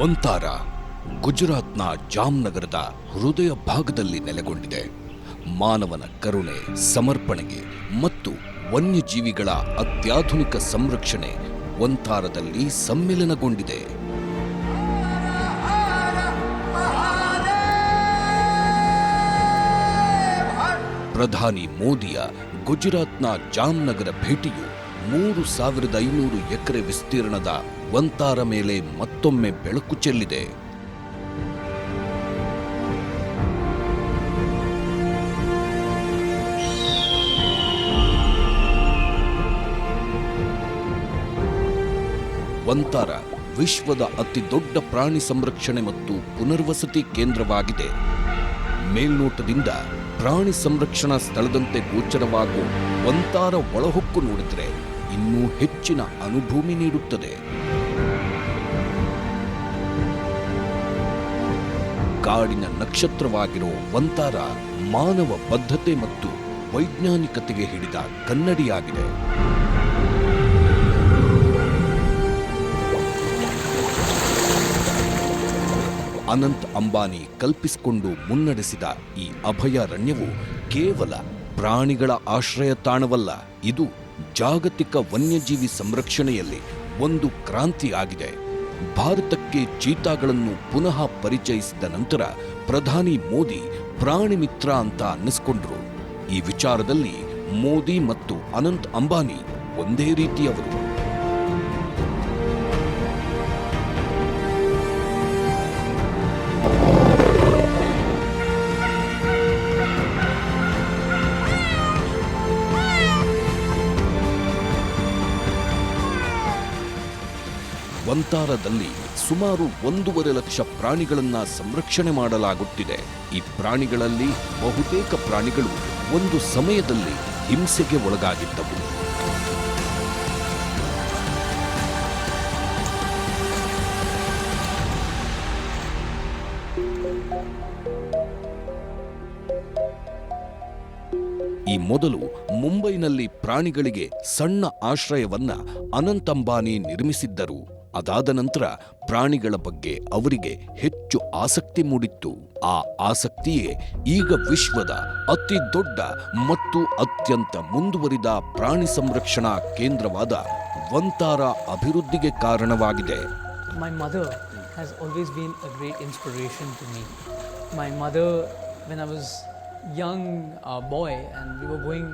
ವಂತಾರ ಗುಜರಾತ್ನ ಜಾಮ್ನಗರದ ಹೃದಯ ಭಾಗದಲ್ಲಿ ನೆಲೆಗೊಂಡಿದೆ. ಮಾನವನ ಕರುಣೆ, ಸಮರ್ಪಣೆಗೆ ಮತ್ತು ವನ್ಯಜೀವಿಗಳ ಅತ್ಯಾಧುನಿಕ ಸಂರಕ್ಷಣೆ ವಂತಾರದಲ್ಲಿ ಸಮ್ಮಿಲನಗೊಂಡಿದೆ. ಪ್ರಧಾನಿ ಮೋದಿಯ ಗುಜರಾತ್ನ ಜಾಮ್ನಗರ ಭೇಟಿಯು 3,500 ಎಕರೆ ವಿಸ್ತೀರ್ಣದ ವಂತಾರ ಮೇಲೆ ಮತ್ತೊಮ್ಮೆ ಬೆಳಕು ಚೆಲ್ಲಿದೆ. ವಂತಾರ ವಿಶ್ವದ ಅತಿ ದೊಡ್ಡ ಪ್ರಾಣಿ ಸಂರಕ್ಷಣೆ ಮತ್ತು ಪುನರ್ವಸತಿ ಕೇಂದ್ರವಾಗಿದೆ. ಮೇಲ್ನೋಟದಿಂದ ಪ್ರಾಣಿ ಸಂರಕ್ಷಣಾ ಸ್ಥಳದಂತೆ ಗೋಚರವಾಗುವ ವಂತಾರ ಒಳಹೊಕ್ಕು ನೋಡಿದರೆ ಇನ್ನೂ ಹೆಚ್ಚಿನ ಅನುಭೂತಿ ನೀಡುತ್ತದೆ. ಕಾಡಿನ ನಕ್ಷತ್ರವಾಗಿರೋ ವಂತಾರ ಮಾನವ ಬದ್ಧತೆ ಮತ್ತು ವೈಜ್ಞಾನಿಕತೆಗೆ ಹಿಡಿದ ಕನ್ನಡಿಯಾಗಿದೆ. ಅನಂತ್ ಅಂಬಾನಿ ಕಲ್ಪಿಸಿಕೊಂಡು ಮುನ್ನಡೆಸಿದ ಈ ಅಭಯಾರಣ್ಯವು ಕೇವಲ ಪ್ರಾಣಿಗಳ ಆಶ್ರಯ ತಾಣವಲ್ಲ, ಇದು ಜಾಗತಿಕ ವನ್ಯಜೀವಿ ಸಂರಕ್ಷಣೆಯಲ್ಲಿ ಒಂದು ಕ್ರಾಂತಿಯಾಗಿದೆ. ಭಾರತಕ್ಕೆ ಚೀತಾಗಳನ್ನು ಪುನಃ ಪರಿಚಯಿಸಿದ ನಂತರ ಪ್ರಧಾನಿ ಮೋದಿ ಪ್ರಾಣಿ ಮಿತ್ರ ಅಂತ ಅನ್ನಿಸ್ಕೊಂಡ್ರು. ಈ ವಿಚಾರದಲ್ಲಿ ಮೋದಿ ಮತ್ತು ಅನಂತ್ ಅಂಬಾನಿ ಒಂದೇ ರೀತಿಯವರು. ವಂತಾರದಲ್ಲಿ ಸುಮಾರು 1.5 ಲಕ್ಷ ಪ್ರಾಣಿಗಳನ್ನ ಸಂರಕ್ಷಣೆ ಮಾಡಲಾಗುತ್ತಿದೆ. ಈ ಪ್ರಾಣಿಗಳಲ್ಲಿ ಬಹುತೇಕ ಪ್ರಾಣಿಗಳು ಒಂದು ಸಮಯದಲ್ಲಿ ಹಿಂಸೆಗೆ ಒಳಗಾಗಿದ್ದವು. ಈ ಮೊದಲು ಮುಂಬೈನಲ್ಲಿ ಪ್ರಾಣಿಗಳಿಗೆ ಸಣ್ಣ ಆಶ್ರಯವನ್ನ ಅನಂತ್ ಅಂಬಾನಿ ನಿರ್ಮಿಸಿದ್ದರು. ಅದಾದ ನಂತರ ಪ್ರಾಣಿಗಳ ಬಗ್ಗೆ ಅವರಿಗೆ ಹೆಚ್ಚು ಆಸಕ್ತಿ ಮೂಡಿತ್ತು. ಆ ಆಸಕ್ತಿಯೇ ಈಗ ವಿಶ್ವದ ಅತಿ ದೊಡ್ಡ ಮತ್ತು ಅತ್ಯಂತ ಮುಂದುವರಿದ ಪ್ರಾಣಿ ಸಂರಕ್ಷಣಾ ಕೇಂದ್ರವಾದ ವಂತಾರ ಅಭಿವೃದ್ಧಿಗೆ ಕಾರಣವಾಗಿದೆ. My mother has always been a great inspiration to me. My mother, when I was young boy and we were going,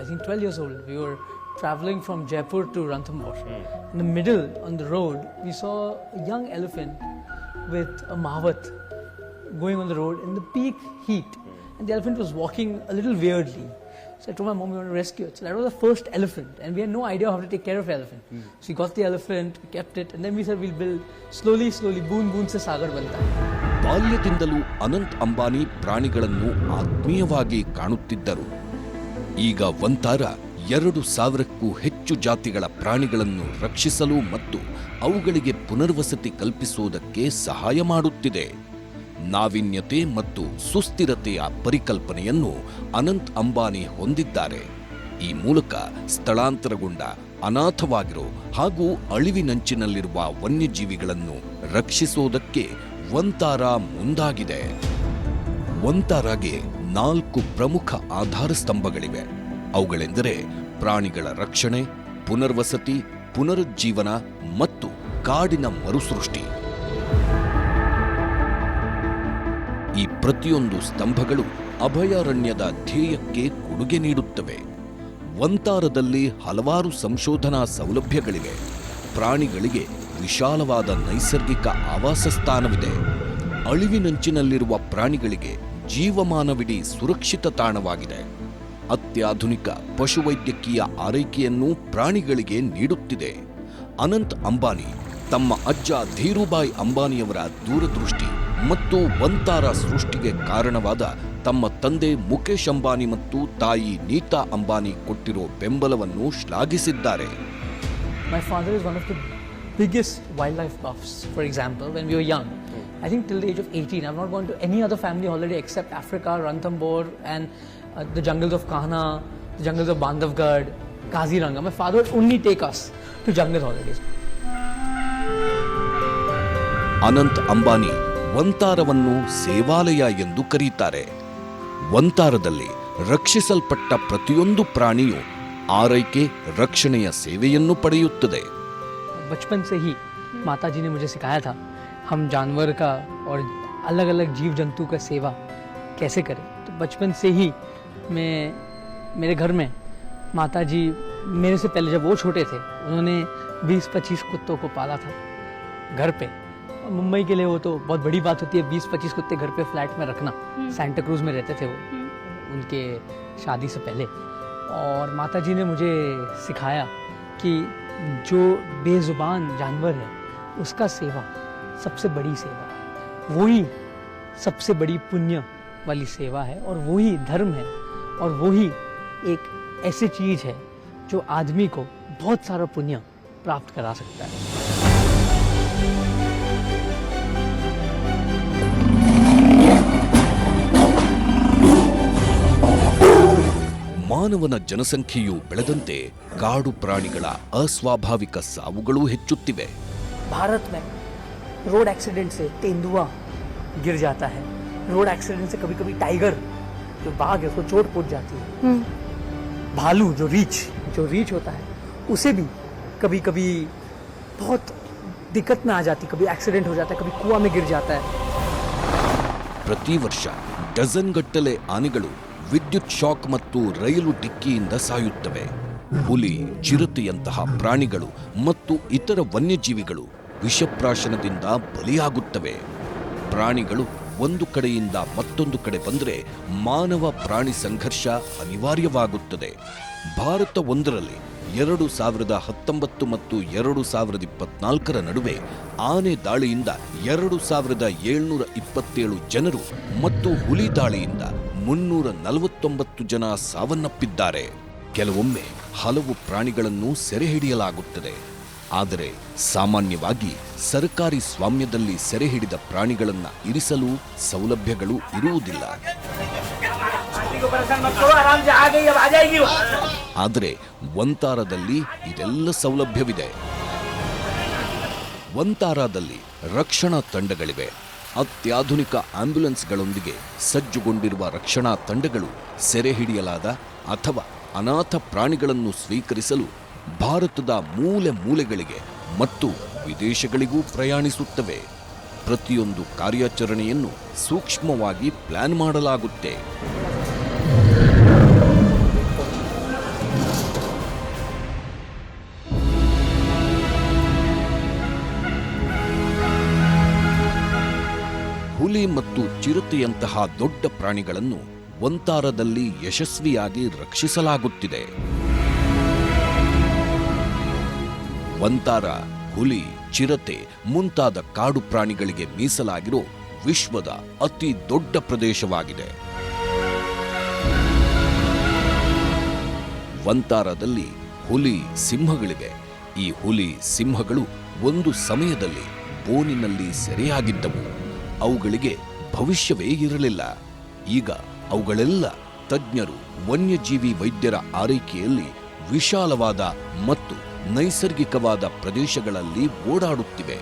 I think 12 years old, we were traveling from Jaipur to Ranthambore. In the middle, on the road, we saw a young elephant with a mavat going on the road in the peak heat. And the elephant was walking a little weirdly. So I told my mom we want to rescue it. So that was the first elephant, and we had no idea how to take care of the elephant. So we got the elephant, we kept it, and then we said we'll build slowly, boon boon se sagar banta. ಬಾಲ್ಯದಿಂದಲೂ ಅನಂತ್ ಅಂಬಾನಿ ಪ್ರಾಣಿಗಳನ್ನು ಆತ್ಮೀಯವಾಗಿ ಕಾಣುತ್ತಿದ್ದರು. ಈಗ ವಂತಾರ 2,000ಕ್ಕೂ ಹೆಚ್ಚು ಜಾತಿಗಳ ಪ್ರಾಣಿಗಳನ್ನು ರಕ್ಷಿಸಲು ಮತ್ತು ಅವುಗಳಿಗೆ ಪುನರ್ವಸತಿ ಕಲ್ಪಿಸುವುದಕ್ಕೆ ಸಹಾಯ ಮಾಡುತ್ತಿದೆ. ನಾವೀನ್ಯತೆ ಮತ್ತು ಸುಸ್ಥಿರತೆಯ ಪರಿಕಲ್ಪನೆಯನ್ನು ಅನಂತ್ ಅಂಬಾನಿ ಹೊಂದಿದ್ದಾರೆ. ಈ ಮೂಲಕ ಸ್ಥಳಾಂತರಗೊಂಡ, ಅನಾಥವಾಗಿರೋ ಹಾಗೂ ಅಳಿವಿನಂಚಿನಲ್ಲಿರುವ ವನ್ಯಜೀವಿಗಳನ್ನು ರಕ್ಷಿಸುವುದಕ್ಕೆ ವಂತಾರ ಮುಂದಾಗಿದೆ. ವಂತಾರಾಗೆ 4 ಪ್ರಮುಖ ಆಧಾರ ಸ್ತಂಭಗಳಿವೆ. ಅವುಗಳೆಂದರೆ ಪ್ರಾಣಿಗಳ ರಕ್ಷಣೆ, ಪುನರ್ವಸತಿ, ಪುನರುಜ್ಜೀವನ ಮತ್ತು ಕಾಡಿನ ಮರುಸೃಷ್ಟಿ. ಈ ಪ್ರತಿಯೊಂದು ಸ್ತಂಭಗಳು ಅಭಯಾರಣ್ಯದ ಧ್ಯೇಯಕ್ಕೆ ಕೊಡುಗೆ ನೀಡುತ್ತವೆ. ವಂತಾರದಲ್ಲಿ ಹಲವಾರು ಸಂಶೋಧನಾ ಸೌಲಭ್ಯಗಳಿವೆ. ಪ್ರಾಣಿಗಳಿಗೆ ವಿಶಾಲವಾದ ನೈಸರ್ಗಿಕ ಆವಾಸ ಸ್ಥಾನವಿದೆ. ಅಳಿವಿನಂಚಿನಲ್ಲಿರುವ ಪ್ರಾಣಿಗಳಿಗೆ ಜೀವಮಾನವಿಡೀ ಸುರಕ್ಷಿತ ತಾಣವಾಗಿದೆ. ಅತ್ಯಾಧುನಿಕ ಪಶುವೈದ್ಯಕೀಯ ಆರೈಕೆಯನ್ನು ಪ್ರಾಣಿಗಳಿಗೆ ನೀಡುತ್ತಿದೆ. ಅನಂತ್ ಅಂಬಾನಿ ತಮ್ಮ ಅಜ್ಜ ಧೀರುಭಾಯ್ ಅಂಬಾನಿಯವರ ದೂರದೃಷ್ಟಿ ಮತ್ತು ವಂತಾರ ಸೃಷ್ಟಿಗೆ ಕಾರಣವಾದ ತಮ್ಮ ತಂದೆ ಮುಕೇಶ್ ಅಂಬಾನಿ ಮತ್ತು ತಾಯಿ ನೀತಾ ಅಂಬಾನಿ ಕೊಟ್ಟಿರೋ ಬೆಂಬಲವನ್ನು ಶ್ಲಾಘಿಸಿದ್ದಾರೆ. My father is one of the biggest wildlife buffs. For example, when we were young, I think till the age of 18, I've not gone to any other family holiday except Africa, Ranthambore, and the jungles of Kahana, the jungles of Bandhavgarh, Kaziranga. My father would only take us to jungle holidays. Ananth Ambani ವಂತಾರವನ್ನು ಸೇವಾಲಯ ಎಂದು ಕರೀತಾರೆ. ವಂತಾರದಲ್ಲಿ ರಕ್ಷಿಸಲ್ಪಟ್ಟ ಪ್ರತಿಯೊಂದು ಪ್ರಾಣಿಯು ಆರೈಕೆ ರಕ್ಷಣೆಯ ಸೇವೆಯನ್ನು ಪಡೆಯುತ್ತದೆ. बचपन से ही माता जी ने मुझे सिखाया था हम जानवर का और अलग अलग जीव जंतु का सेवा कैसे करें. तो बचपन से ही मैं मेरे घर में माता जी मेरे से पहले जब वो छोटे थे उन्होंने 20-25 कुत्तों को पाला था घर पे. मुंबई के लिए वो तो बहुत बड़ी बात होती है 20-25 कुत्ते घर पे फ्लैट में रखना. सेंटा क्रूज में रहते थे वो उनके शादी से पहले. और माता जी ने मुझे सिखाया कि जो बेजुबान जानवर है उसका सेवा सबसे बड़ी सेवा है. वही सबसे बड़ी पुण्य वाली सेवा है और वही धर्म है और वही एक ऐसी चीज़ है जो आदमी को बहुत सारा पुण्य प्राप्त करा सकता है. ಮಾನವನ ಜನಸಂಖ್ಯೆಯು ಬೆಳೆದಂತೆ ಕಾಡು ಪ್ರಾಣಿಗಳ ಅಸ್ವಾಭಾವಿಕ ಸಾವುಗಳು ಹೆಚ್ಚುತ್ತಿವೆ. भारत में रोड एक्सीडेंट से तेंदुआ गिर जाता है. रोड एक्सीडेंट से कभी कभी टाइगर जो बाघ है उसको चोट पहुंच जाती है. भालू जो रीछ होता है उसे भी कभी कभी बहुत दिक्कत में आ जाती है. कभी एक्सीडेंट हो जाता है, कभी कुआं में गिर जाता है. ಪ್ರತಿ ವರ್ಷ ಡಜನ್ ಗಟ್ಟಲೆ ಆನೆಗಳು ವಿದ್ಯುತ್ ಶಾಕ್ ಮತ್ತು ರೈಲು ಡಿಕ್ಕಿಯಿಂದ ಸಾಯುತ್ತವೆ. ಹುಲಿ, ಚಿರತೆಯಂತಹ ಪ್ರಾಣಿಗಳು ಮತ್ತು ಇತರ ವನ್ಯಜೀವಿಗಳು ವಿಷಪ್ರಾಶನದಿಂದ ಬಲಿಯಾಗುತ್ತವೆ. ಪ್ರಾಣಿಗಳು ಒಂದು ಕಡೆಯಿಂದ ಮತ್ತೊಂದು ಕಡೆ ಬಂದರೆ ಮಾನವ ಪ್ರಾಣಿ ಸಂಘರ್ಷ ಅನಿವಾರ್ಯವಾಗುತ್ತದೆ. ಭಾರತ ಒಂದರಲ್ಲಿ 2019 ಮತ್ತು 2024 ನಡುವೆ ಆನೆ ದಾಳಿಯಿಂದ 2727 ಜನರು ಮತ್ತು ಹುಲಿ ದಾಳಿಯಿಂದ 349 ಜನ ಸಾವನ್ನಪ್ಪಿದ್ದಾರೆ. ಕೆಲವೊಮ್ಮೆ ಹಲವು ಪ್ರಾಣಿಗಳನ್ನು ಸೆರೆ ಹಿಡಿಯಲಾಗುತ್ತದೆ. ಆದರೆ ಸಾಮಾನ್ಯವಾಗಿ ಸರ್ಕಾರಿ ಸ್ವಾಮ್ಯದಲ್ಲಿ ಸೆರೆ ಹಿಡಿದ ಪ್ರಾಣಿಗಳನ್ನು ಇರಿಸಲು ಸೌಲಭ್ಯಗಳು ಇರುವುದಿಲ್ಲ. ಆದರೆ ವಂತಾರದಲ್ಲಿ ಇದೆಲ್ಲ ಸೌಲಭ್ಯವಿದೆ. ವಂತಾರದಲ್ಲಿ ರಕ್ಷಣಾ ತಂಡಗಳಿವೆ. ಅತ್ಯಾಧುನಿಕ ಆಂಬ್ಯುಲೆನ್ಸ್ಗಳೊಂದಿಗೆ ಸಜ್ಜುಗೊಂಡಿರುವ ರಕ್ಷಣಾ ತಂಡಗಳು ಸೆರೆ ಹಿಡಿಯಲಾದ ಅಥವಾ ಅನಾಥ ಪ್ರಾಣಿಗಳನ್ನು ಸ್ವೀಕರಿಸಲು ಭಾರತದ ಮೂಲೆ ಮೂಲೆಗಳಿಗೆ ಮತ್ತು ವಿದೇಶಗಳಿಗೂ ಪ್ರಯಾಣಿಸುತ್ತವೆ. ಪ್ರತಿಯೊಂದು ಕಾರ್ಯಾಚರಣೆಯನ್ನು ಸೂಕ್ಷ್ಮವಾಗಿ ಪ್ಲಾನ್ ಮಾಡಲಾಗುತ್ತೆ. ಹುಲಿ ಮತ್ತು ಚಿರತೆಯಂತಹ ದೊಡ್ಡ ಪ್ರಾಣಿಗಳನ್ನು ವಂತಾರದಲ್ಲಿ ಯಶಸ್ವಿಯಾಗಿ ರಕ್ಷಿಸಲಾಗುತ್ತಿದೆ. ವಂತಾರ ಹುಲಿ, ಚಿರತೆ ಮುಂತಾದ ಕಾಡು ಪ್ರಾಣಿಗಳಿಗೆ ಮೀಸಲಾಗಿರೋ ವಿಶ್ವದ ಅತಿ ದೊಡ್ಡ ಪ್ರದೇಶವಾಗಿದೆ. ವಂತಾರದಲ್ಲಿ ಹುಲಿ, ಸಿಂಹಗಳಿವೆ. ಈ ಹುಲಿ, ಸಿಂಹಗಳು ಒಂದು ಸಮಯದಲ್ಲಿ ಬೋನಿನಲ್ಲಿ ಸೆರೆಯಾಗಿದ್ದವು. ಅವುಗಳಿಗೆ ಭವಿಷ್ಯವೇ ಇರಲಿಲ್ಲ. ಈಗ ಅವುಗಳೆಲ್ಲ ತಜ್ಞರು, ವನ್ಯಜೀವಿ ವೈದ್ಯರ ಆರೈಕೆಯಲ್ಲಿ ವಿಶಾಲವಾದ ಮತ್ತು ನೈಸರ್ಗಿಕವಾದ ಪ್ರದೇಶಗಳಲ್ಲಿ ಓಡಾಡುತ್ತಿವೆ.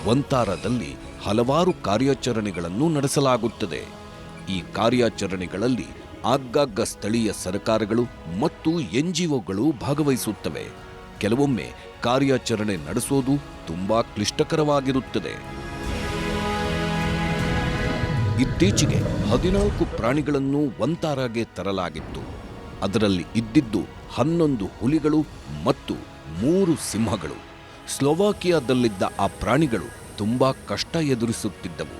ವಂತಾರದಲ್ಲಿ ಹಲವಾರು ಕಾರ್ಯಾಚರಣೆಗಳನ್ನು ನಡೆಸಲಾಗುತ್ತದೆ. ಈ ಕಾರ್ಯಾಚರಣೆಗಳಲ್ಲಿ ಆಗಾಗ ಸ್ಥಳೀಯ ಸರ್ಕಾರಗಳು ಮತ್ತು ಎನ್ಜಿಒಗಳು ಭಾಗವಹಿಸುತ್ತವೆ. ಕೆಲವೊಮ್ಮೆ ಕಾರ್ಯಾಚರಣೆ ನಡೆಸೋದು ತುಂಬಾ ಕ್ಲಿಷ್ಟಕರವಾಗಿರುತ್ತದೆ. ಇತ್ತೀಚೆಗೆ 14 ಪ್ರಾಣಿಗಳನ್ನು ವಂತಾರಾಗೆ ತರಲಾಗಿತ್ತು. ಅದರಲ್ಲಿ ಇದ್ದಿದ್ದು 11 ಹುಲಿಗಳು ಮತ್ತು 3 ಸಿಂಹಗಳು. ಸ್ಲೋವಾಕಿಯಾದಲ್ಲಿದ್ದ ಆ ಪ್ರಾಣಿಗಳು ತುಂಬಾ ಕಷ್ಟ ಎದುರಿಸುತ್ತಿದ್ದವು.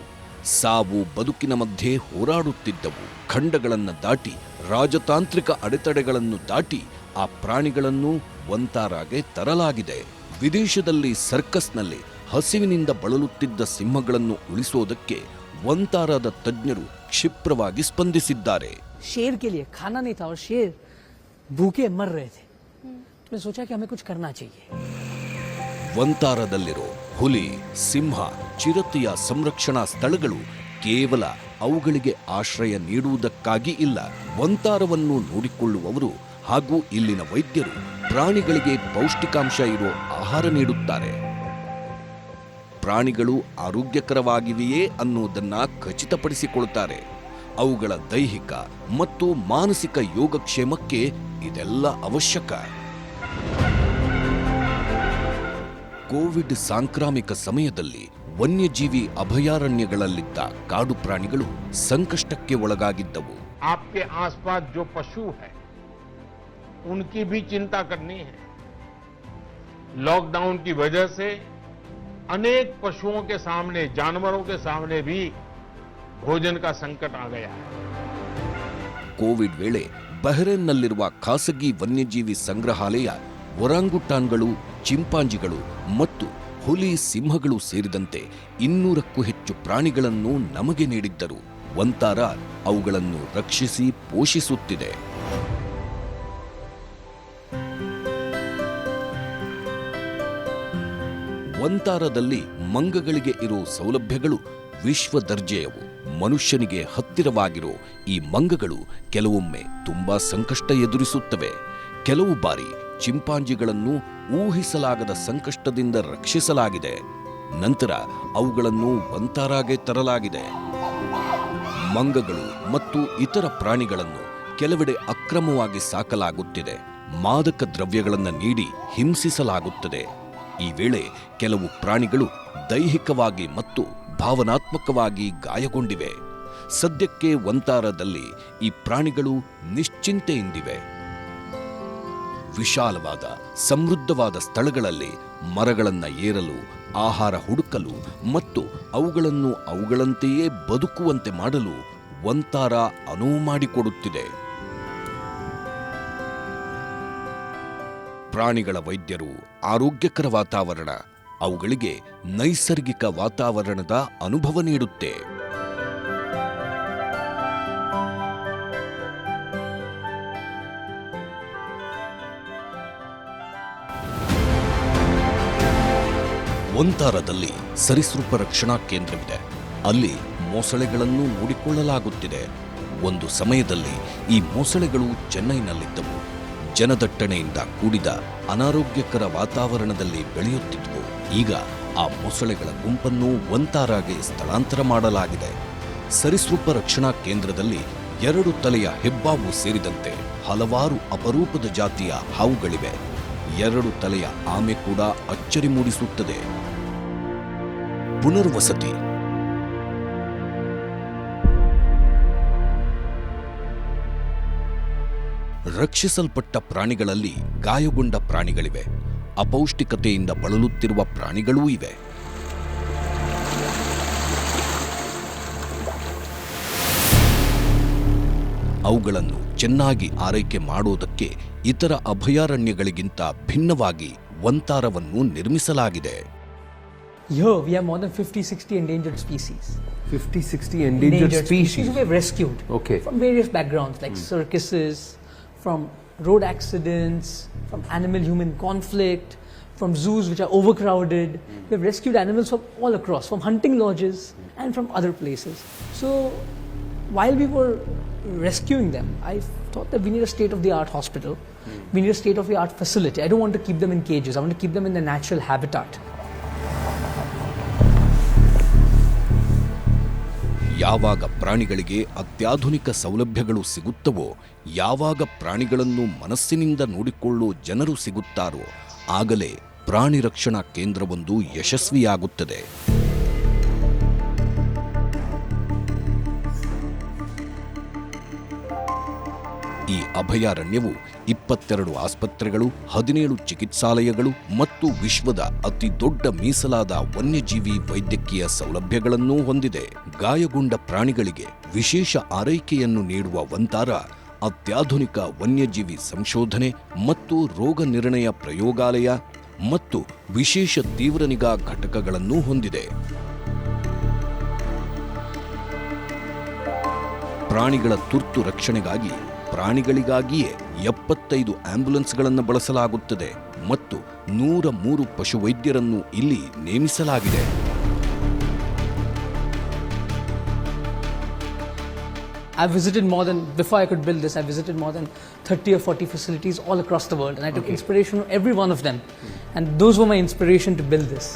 ಸಾವು ಬದುಕಿನ ಮಧ್ಯೆ ಹೋರಾಡುತ್ತಿದ್ದವು. ಖಂಡಗಳನ್ನು ದಾಟಿ, ರಾಜತಾಂತ್ರಿಕ ಅಡೆತಡೆಗಳನ್ನು ದಾಟಿ ಆ ಪ್ರಾಣಿಗಳನ್ನು ವಂತಾರಾಗೆ ತರಲಾಗಿದೆ. ವಿದೇಶದಲ್ಲಿ ಸರ್ಕಸ್ನಲ್ಲಿ ಹಸಿವಿನಿಂದ ಬಳಲುತ್ತಿದ್ದ ಸಿಂಹಗಳನ್ನು ಉಳಿಸೋದಕ್ಕೆ ವಂತಾರದ ತಜ್ಞರು ಕ್ಷಿಪ್ರವಾಗಿ ಸ್ಪಂದಿಸಿದ್ದಾರೆ. शेर के लिए खाना नहीं था और शेर भूखे मर रहे थे. तो मैं सोचा कि हमें कुछ करना चाहिए. ವಂತಾರದಲ್ಲಿರೋ ಹುಲಿ, ಸಿಂಹ, ಚಿರತೆಯ ಸಂರಕ್ಷಣಾ ಸ್ಥಳಗಳು ಕೇವಲ ಅವುಗಳಿಗೆ ಆಶ್ರಯ ನೀಡುವುದಕ್ಕಾಗಿ ಇಲ್ಲ. ವಂತಾರವನ್ನು ನೋಡಿಕೊಳ್ಳುವವರು ಹಾಗೂ ಇಲ್ಲಿನ ವೈದ್ಯರು ಪ್ರಾಣಿಗಳಿಗೆ ಪೌಷ್ಟಿಕಾಂಶ ಇರೋ ಆಹಾರ ನೀಡುತ್ತಾರೆ. ಪ್ರಾಣಿಗಳು ಆರೋಗ್ಯಕರವಾಗಿವೆಯೇ ಅನ್ನೋದನ್ನ ಖಚಿತಪಡಿಸಿಕೊಳ್ತಾರೆ. ಅವುಗಳ ದೈಹಿಕ ಮತ್ತು ಮಾನಸಿಕ ಯೋಗಕ್ಷೇಮಕ್ಕೆ ಇದೆಲ್ಲ ಅವಶ್ಯಕ. ಕೋವಿಡ್ ಸಾಂಕ್ರಾಮಿಕ ಸಮಯದಲ್ಲಿ ವನ್ಯಜೀವಿ ಅಭಯಾರಣ್ಯಗಳಲ್ಲಿದ್ದ ಕಾಡು ಪ್ರಾಣಿಗಳು ಸಂಕಷ್ಟಕ್ಕೆ ಒಳಗಾಗಿದ್ದವು. आपके आसपास जो पशु है उनकी भी चिंता करनी है. लॉकडाउन की वजह से अनेक पशुओं के सामने, जानवरों के सामने भी भोजन का संकट आ गया है. ಕೋವಿಡ್ ವೇಳೆ ಬಹ್ರೇನ್ನಲ್ಲಿರುವ ಖಾಸಗಿ ವನ್ಯಜೀವಿ ಸಂಗ್ರಹಾಲಯ ಒರಾಂಗುಟಾನ್ಗಳು, ಚಿಂಪಾಂಜಿಗಳು ಮತ್ತು ಹುಲಿ, ಸಿಂಹಗಳು ಸೇರಿದಂತೆ 200ಕ್ಕೂ ಹೆಚ್ಚು ಪ್ರಾಣಿಗಳನ್ನು ನಮಗೆ ನೀಡಿದ್ದರು. ವಂತಾರ ಅವುಗಳನ್ನು ರಕ್ಷಿಸಿ ಪೋಷಿಸುತ್ತಿದೆ. ವಂತಾರದಲ್ಲಿ ಮಂಗಗಳಿಗೆ ಇರೋ ಸೌಲಭ್ಯಗಳು ವಿಶ್ವ ದರ್ಜೆಯವು. ಮನುಷ್ಯನಿಗೆ ಹತ್ತಿರವಾಗಿರೋ ಈ ಮಂಗಗಳು ಕೆಲವೊಮ್ಮೆ ತುಂಬಾ ಸಂಕಷ್ಟ ಎದುರಿಸುತ್ತವೆ. ಕೆಲವು ಬಾರಿ ಚಿಂಪಾಂಜಿಗಳನ್ನು ಊಹಿಸಲಾಗದ ಸಂಕಷ್ಟದಿಂದ ರಕ್ಷಿಸಲಾಗಿದೆ. ನಂತರ ಅವುಗಳನ್ನು ವಂತಾರಾಗೆ ತರಲಾಗಿದೆ. ಮಂಗಗಳು ಮತ್ತು ಇತರ ಪ್ರಾಣಿಗಳನ್ನು ಕೆಲವೆಡೆ ಅಕ್ರಮವಾಗಿ ಸಾಕಲಾಗುತ್ತಿದೆ. ಮಾದಕ ದ್ರವ್ಯಗಳನ್ನು ನೀಡಿ ಹಿಂಸಿಸಲಾಗುತ್ತದೆ. ಈ ವೇಳೆ ಕೆಲವು ಪ್ರಾಣಿಗಳು ದೈಹಿಕವಾಗಿ ಮತ್ತು ಭಾವನಾತ್ಮಕವಾಗಿ ಗಾಯಗೊಂಡಿವೆ. ಸದ್ಯಕ್ಕೆ ವಂತಾರದಲ್ಲಿ ಈ ಪ್ರಾಣಿಗಳು ನಿಶ್ಚಿಂತೆಯಿಂದಿವೆ. ವಿಶಾಲವಾದ, ಸಮೃದ್ಧವಾದ ಸ್ಥಳಗಳಲ್ಲಿ ಮರಗಳನ್ನು ಏರಲು, ಆಹಾರ ಹುಡುಕಲು ಮತ್ತು ಅವುಗಳನ್ನು ಅವುಗಳಂತೆಯೇ ಬದುಕುವಂತೆ ಮಾಡಲು ವಂತಾರ ಅನುವು ಮಾಡಿಕೊಡುತ್ತಿದೆ. ಪ್ರಾಣಿಗಳ ವೈದ್ಯರು ಆರೋಗ್ಯಕರ ವಾತಾವರಣ ಅವುಗಳಿಗೆ ನೈಸರ್ಗಿಕ ವಾತಾವರಣದ ಅನುಭವ ನೀಡುತ್ತೆ. ವಂತಾರದಲ್ಲಿ ಸರೀಸೃಪ ರಕ್ಷಣಾ ಕೇಂದ್ರವಿದೆ. ಅಲ್ಲಿ ಮೊಸಳೆಗಳನ್ನು ನೋಡಿಕೊಳ್ಳಲಾಗುತ್ತಿದೆ. ಒಂದು ಸಮಯದಲ್ಲಿ ಈ ಮೊಸಳೆಗಳು ಚೆನ್ನೈನಲ್ಲಿದ್ದವು. ಜನದಟ್ಟಣೆಯಿಂದ ಕೂಡಿದ ಅನಾರೋಗ್ಯಕರ ವಾತಾವರಣದಲ್ಲಿ ಬೆಳೆಯುತ್ತಿದ್ದವು. ಈಗ ಆ ಮೊಸಳೆಗಳ ಗುಂಪನ್ನು ವಂತಾರಾಗೆ ಸ್ಥಳಾಂತರ ಮಾಡಲಾಗಿದೆ. ಸರೀಸೃಪ ರಕ್ಷಣಾ ಕೇಂದ್ರದಲ್ಲಿ 2 ತಲೆಯ ಹೆಬ್ಬಾವು ಸೇರಿದಂತೆ ಹಲವಾರು ಅಪರೂಪದ ಜಾತಿಯ ಹಾವುಗಳಿವೆ. 2 ತಲೆಯ ಆಮೆ ಕೂಡ ಅಚ್ಚರಿ ಮೂಡಿಸುತ್ತದೆ. ಪುನರ್ವಸತಿ. ರಕ್ಷಿಸಲ್ಪಟ್ಟ ಪ್ರಾಣಿಗಳಲ್ಲಿ ಗಾಯಗೊಂಡ ಪ್ರಾಣಿಗಳಿವೆ. ಅಪೌಷ್ಟಿಕತೆಯಿಂದ ಬಳಲುತ್ತಿರುವ ಪ್ರಾಣಿಗಳೂ ಇವೆ. ಅವುಗಳನ್ನು ಚೆನ್ನಾಗಿ ಆರೈಕೆ ಮಾಡೋದಕ್ಕೆ ಇತರ ಅಭಯಾರಣ್ಯಗಳಿಗಿಂತ ಭಿನ್ನವಾಗಿ ವಂತಾರವನ್ನು ನಿರ್ಮಿಸಲಾಗಿದೆ. Here we have more than 50-60 endangered species. 50-60 endangered species we have rescued from various backgrounds like circuses, from road accidents, from animal-human conflict, from zoos which are overcrowded. We have rescued animals from all across, from hunting lodges and from other places. So while we were rescuing them, I thought that we need a state-of-the-art hospital. We need a state-of-the-art facility. I don't want to keep them in cages. I want to keep them in their natural habitat. ಯಾವಾಗ ಪ್ರಾಣಿಗಳಿಗೆ ಅತ್ಯಾಧುನಿಕ ಸೌಲಭ್ಯಗಳು ಸಿಗುತ್ತವೋ, ಯಾವಾಗ ಪ್ರಾಣಿಗಳನ್ನು ಮನಸ್ಸಿನಿಂದ ನೋಡಿಕೊಳ್ಳೋ ಜನರು ಸಿಗುತ್ತಾರೋ, ಆಗಲೇ ಪ್ರಾಣಿ ರಕ್ಷಣಾ ಕೇಂದ್ರವೊಂದು ಯಶಸ್ವಿಯಾಗುತ್ತದೆ. ಈ ಅಭಯಾರಣ್ಯವು 22 ಆಸ್ಪತ್ರೆಗಳು, 17 ಚಿಕಿತ್ಸಾಲಯಗಳು ಮತ್ತು ವಿಶ್ವದ ಅತಿ ದೊಡ್ಡ ಮೀಸಲಾದ ವನ್ಯಜೀವಿ ವೈದ್ಯಕೀಯ ಸೌಲಭ್ಯಗಳನ್ನೂ ಹೊಂದಿದೆ. ಗಾಯಗೊಂಡ ಪ್ರಾಣಿಗಳಿಗೆ ವಿಶೇಷ ಆರೈಕೆಯನ್ನು ನೀಡುವ ವಂತಾರ ಅತ್ಯಾಧುನಿಕ ವನ್ಯಜೀವಿ ಸಂಶೋಧನೆ ಮತ್ತು ರೋಗ ನಿರ್ಣಯ ಪ್ರಯೋಗಾಲಯ ಮತ್ತು ವಿಶೇಷ ತೀವ್ರ ನಿಗಾ ಘಟಕಗಳನ್ನು ಹೊಂದಿದೆ. ಪ್ರಾಣಿಗಳ ತುರ್ತು ರಕ್ಷಣೆಗಾಗಿ ಪ್ರಾಣಿಗಳಿಗಾಗಿಯೇ 75 ಆಂಬ್ಯುಲೆನ್ಸ್ಗಳನ್ನು ಬಳಸಲಾಗುತ್ತದೆ ಮತ್ತು 103 ಪಶುವೈದ್ಯರನ್ನು ಇಲ್ಲಿ ನೇಮಿಸಲಾಗಿದೆ. I visited more than, before I could build this, I visited more than 30 or 40 facilities all across the world, and I took inspiration from every one of them. And those were my inspiration to build this.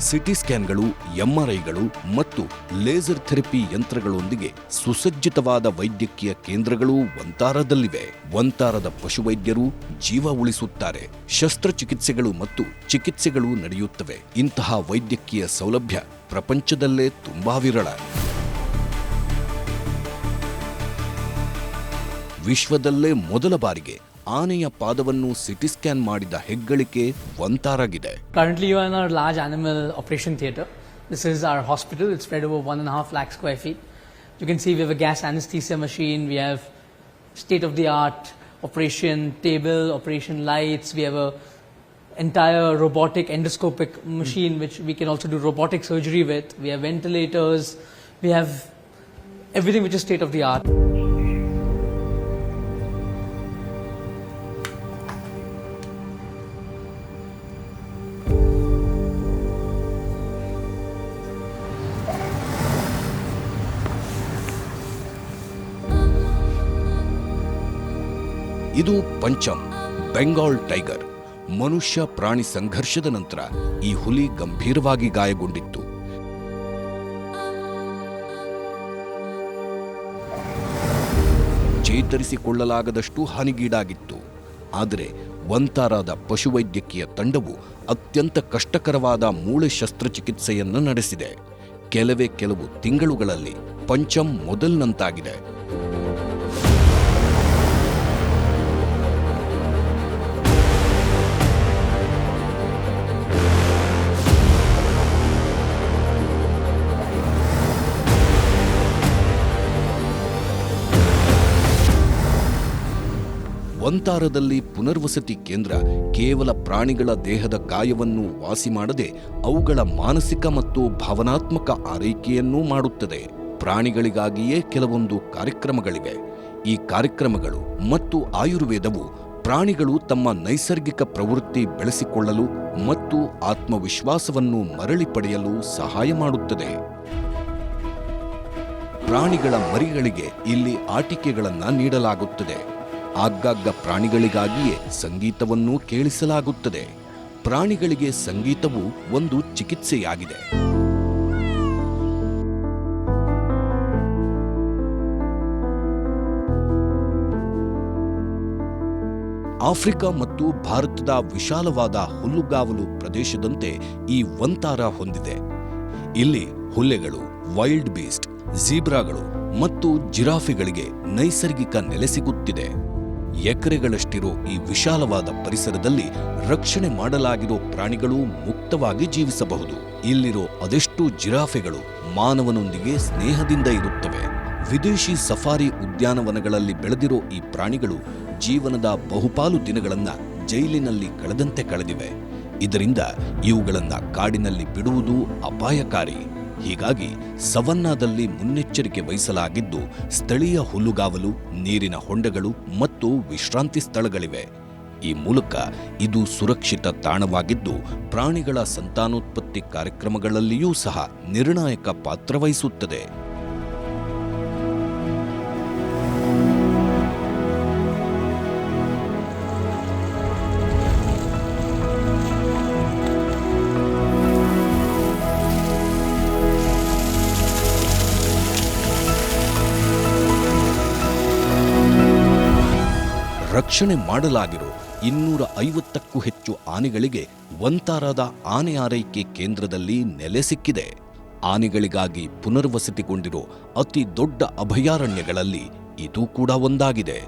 CT ಸ್ಕ್ಯಾನ್ಗಳು, ಎಂಆರ್ಐಗಳು ಮತ್ತು laser therapy ಯಂತ್ರಗಳೊಂದಿಗೆ ಸುಸಜ್ಜಿತವಾದ ವೈದ್ಯಕೀಯ ಕೇಂದ್ರಗಳು ವಂತಾರದಲ್ಲಿವೆ. ವಂತಾರದ ಪಶುವೈದ್ಯರು ಜೀವ ಉಳಿಸುತ್ತಾರೆ. ಶಸ್ತ್ರಚಿಕಿತ್ಸೆಗಳು ಮತ್ತು ಚಿಕಿತ್ಸೆಗಳು ನಡೆಯುತ್ತವೆ. ಇಂತಹ ವೈದ್ಯಕೀಯ ಸೌಲಭ್ಯ ಪ್ರಪಂಚದಲ್ಲೇ ತುಂಬಾ ವಿರಳ. ವಿಶ್ವದಲ್ಲೇ ಮೊದಲ ಬಾರಿಗೆ ಆನೆಯ ಪಾದವನ್ನು ಸಿಟಿ ಸ್ಕ್ಯಾನ್ ಮಾಡಿದ ಹೆಗ್ಗಳಿಕೆ ವಂತಾರಾಗಿದೆ. Currently, you are in our large animal operation theatre. This is our hospital. It's spread over 1.5 lakh square feet. You can see we have a gas anesthesia machine. We have state-of-the-art operation table, operation lights. We have a entire robotic endoscopic machine which we can also do robotic surgery with. We have ventilators. We have everything which is state-of-the-art. ಇದು Pancham, Bengal tiger. ಮನುಷ್ಯ ಪ್ರಾಣಿ ಸಂಘರ್ಷದ ನಂತರ ಈ ಹುಲಿ ಗಂಭೀರವಾಗಿ ಗಾಯಗೊಂಡಿತ್ತು. ಚೇತರಿಸಿಕೊಳ್ಳಲಾಗದಷ್ಟು ಹಾನಿಗೀಡಾಗಿತ್ತು. ಆದರೆ ವಂತಾರಾದ ಪಶುವೈದ್ಯಕೀಯ ತಂಡವು ಅತ್ಯಂತ ಕಷ್ಟಕರವಾದ ಮೂಳೆ ಶಸ್ತ್ರಚಿಕಿತ್ಸೆಯನ್ನು ನಡೆಸಿದೆ. ಕೆಲವು ತಿಂಗಳುಗಳಲ್ಲಿ ಪಂಚಮ್ ಮೊದಲಿನಂತಾಗಿದೆ. ವಂತಾರದಲ್ಲಿ ಪುನರ್ವಸತಿ ಕೇಂದ್ರ ಕೇವಲ ಪ್ರಾಣಿಗಳ ದೇಹದ ಗಾಯವನ್ನು ವಾಸಿ ಮಾಡದೆ ಅವುಗಳ ಮಾನಸಿಕ ಮತ್ತು ಭಾವನಾತ್ಮಕ ಆರೈಕೆಯನ್ನೂ ಮಾಡುತ್ತದೆ. ಪ್ರಾಣಿಗಳಿಗಾಗಿಯೇ ಕೆಲವೊಂದು ಕಾರ್ಯಕ್ರಮಗಳಿವೆ. ಈ ಕಾರ್ಯಕ್ರಮಗಳು ಮತ್ತು ಆಯುರ್ವೇದವು ಪ್ರಾಣಿಗಳು ತಮ್ಮ ನೈಸರ್ಗಿಕ ಪ್ರವೃತ್ತಿ ಬೆಳೆಸಿಕೊಳ್ಳಲು ಮತ್ತು ಆತ್ಮವಿಶ್ವಾಸವನ್ನು ಮರಳಿ ಪಡೆಯಲು ಸಹಾಯ ಮಾಡುತ್ತದೆ. ಪ್ರಾಣಿಗಳ ಮರಿಗಳಿಗೆ ಇಲ್ಲಿ ಆಟಿಕೆಗಳನ್ನು ನೀಡಲಾಗುತ್ತದೆ. ಆಗಾಗ ಪ್ರಾಣಿಗಳಿಗಾಗಿಯೇ ಸಂಗೀತವನ್ನೂ ಕೇಳಿಸಲಾಗುತ್ತದೆ. ಪ್ರಾಣಿಗಳಿಗೆ ಸಂಗೀತವು ಒಂದು ಚಿಕಿತ್ಸೆಯಾಗಿದೆ. ಆಫ್ರಿಕಾ ಮತ್ತು ಭಾರತದ ವಿಶಾಲವಾದ ಹುಲ್ಲುಗಾವಲು ಪ್ರದೇಶದಂತೆ ಈ ವಂತಾರ ಹೊಂದಿದೆ. ಇಲ್ಲಿ ಹುಲ್ಲೆಗಳು, ವೈಲ್ಡ್ ಬೀಸ್ಟ್, ಝೀಬ್ರಾಗಳು ಮತ್ತು ಜಿರಾಫೆಗಳಿಗೆ ನೈಸರ್ಗಿಕ ನೆಲೆ ಸಿಗುತ್ತಿದೆ. ಎಕರೆಗಳಷ್ಟಿರೋ ಈ ವಿಶಾಲವಾದ ಪರಿಸರದಲ್ಲಿ ರಕ್ಷಣೆ ಮಾಡಲಾಗಿರೋ ಪ್ರಾಣಿಗಳು ಮುಕ್ತವಾಗಿ ಜೀವಿಸಬಹುದು. ಇಲ್ಲಿರೋ ಅದೆಷ್ಟು ಜಿರಾಫೆಗಳು ಮಾನವನೊಂದಿಗೆ ಸ್ನೇಹದಿಂದ ಇರುತ್ತವೆ. ವಿದೇಶಿ ಸಫಾರಿ ಉದ್ಯಾನವನಗಳಲ್ಲಿ ಬೆಳೆದಿರೋ ಈ ಪ್ರಾಣಿಗಳು ಜೀವನದ ಬಹುಪಾಲು ದಿನಗಳನ್ನ ಜೈಲಿನಲ್ಲಿ ಕಳೆದಂತೆ ಕಳೆದಿವೆ. ಇದರಿಂದ ಇವುಗಳನ್ನ ಕಾಡಿನಲ್ಲಿ ಬಿಡುವುದು ಅಪಾಯಕಾರಿ. ಹೀಗಾಗಿ ಸವನ್ನಾದಲ್ಲಿ ಮುನ್ನೆಚ್ಚರಿಕೆ ವಹಿಸಲಾಗಿದ್ದು ಸ್ಥಳೀಯ ಹುಲ್ಲುಗಾವಲು, ನೀರಿನ ಹೊಂಡಗಳು ಮತ್ತು ವಿಶ್ರಾಂತಿ ಸ್ಥಳಗಳಿವೆ. ಈ ಮೂಲಕ ಇದು ಸುರಕ್ಷಿತ ತಾಣವಾಗಿದ್ದು ಪ್ರಾಣಿಗಳ ಸಂತಾನೋತ್ಪತ್ತಿ ಕಾರ್ಯಕ್ರಮಗಳಲ್ಲಿಯೂ ಸಹ ನಿರ್ಣಾಯಕ ಪಾತ್ರ ವಹಿಸುತ್ತದೆ. ರಕ್ಷಣೆ ಮಾಡಲಾಗಿರೋ 250ಕ್ಕೂ ಹೆಚ್ಚು ಆನೆಗಳಿಗೆ ವಂತಾರಾದ ಆನೆ ಆರೈಕೆ ಕೇಂದ್ರದಲ್ಲಿ ನೆಲೆ ಸಿಕ್ಕಿದೆ. ಆನೆಗಳಿಗಾಗಿ ಪುನರ್ವಸತಿಗೊಂಡಿರೋ ಅತಿ ದೊಡ್ಡ ಅಭಯಾರಣ್ಯಗಳಲ್ಲಿ ಇದು ಕೂಡ ಒಂದಾಗಿದೆ.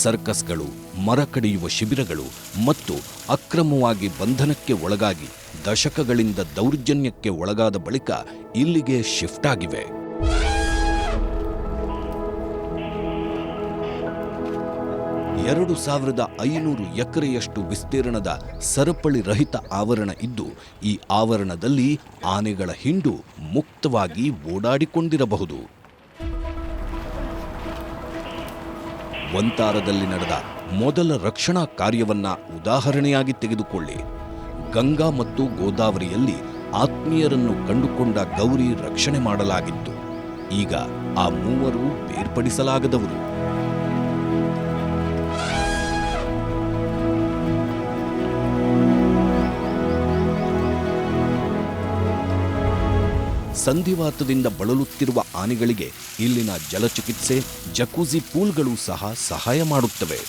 ಸರ್ಕಸ್ಗಳು, ಮರ ಕಡಿಯುವ ಶಿಬಿರಗಳು ಮತ್ತು ಅಕ್ರಮವಾಗಿ ಬಂಧನಕ್ಕೆ ಒಳಗಾಗಿ ದಶಕಗಳಿಂದ ದೌರ್ಜನ್ಯಕ್ಕೆ ಒಳಗಾದ ಬಳಿಕ ಇಲ್ಲಿಗೆ ಶಿಫ್ಟ್ ಆಗಿವೆ. 2500 ಎಕರೆಯಷ್ಟು ವಿಸ್ತೀರ್ಣದ ಸರಪಳಿ ರಹಿತ ಆವರಣ ಇದ್ದು ಈ ಆವರಣದಲ್ಲಿ ಆನೆಗಳ ಹಿಂಡು ಮುಕ್ತವಾಗಿ ಓಡಾಡಿಕೊಂಡಿರಬಹುದು. ವಂತಾರದಲ್ಲಿ ನಡೆದ ಮೊದಲ ರಕ್ಷಣಾ ಕಾರ್ಯವನ್ನ ಉದಾಹರಣೆಯಾಗಿ ತೆಗೆದುಕೊಳ್ಳಿ. ಗಂಗಾ ಮತ್ತು ಗೋದಾವರಿಯಲ್ಲಿ ಆತ್ಮೀಯರನ್ನು ಕಂಡುಕೊಂಡ ಗೌರಿ ರಕ್ಷಣೆ ಮಾಡಲಾಗಿತ್ತು. ಈಗ ಆ ಮೂವರು ಬೇರ್ಪಡಿಸಲಾಗದವರು. ಸಂಧಿವಾತದಿಂದ ಬಳಲುತ್ತಿರುವ ಆನೆಗಳಿಗೆ ಇಲ್ಲಿನ ಜಲಚಿಕಿತ್ಸೆ, ಜಕೂಜಿ ಪೂಲ್ಗಳು ಸಹ ಸಹಾಯ ಮಾಡುತ್ತವೆ.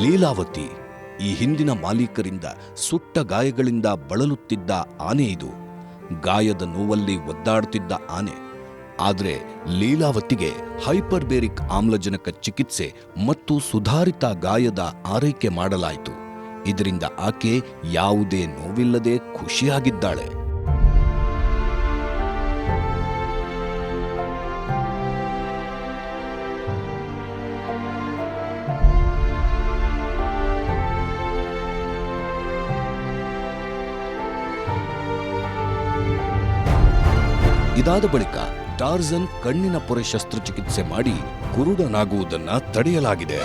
ಲೀಲಾವತಿ ಈ ಹಿಂದಿನ ಮಾಲೀಕರಿಂದ ಸುಟ್ಟ ಗಾಯಗಳಿಂದ ಬಳಲುತ್ತಿದ್ದ ಆನೆ ಇದು. ಗಾಯದ ನೋವಲ್ಲಿ ಒದ್ದಾಡುತ್ತಿದ್ದ ಆನೆ. ಆದರೆ ಲೀಲಾವತಿಗೆ ಹೈಪರ್ಬೇರಿಕ್ ಆಮ್ಲಜನಕ ಚಿಕಿತ್ಸೆ ಮತ್ತು ಸುಧಾರಿತ ಗಾಯದ ಆರೈಕೆ ಮಾಡಲಾಯಿತು. ಇದರಿಂದ ಆಕೆ ಯಾವುದೇ ನೋವಿಲ್ಲದೆ ಖುಷಿಯಾಗಿದ್ದಾಳೆ. ಇದಾದ ಬಳಿಕ ಟಾರ್ಜನ್ ಕಣ್ಣಿನ ಪೊರೆ ಶಸ್ತ್ರಚಿಕಿತ್ಸೆ ಮಾಡಿ ಕುರುಡನಾಗುವುದನ್ನ ತಡೆಯಲಾಗಿದೆ.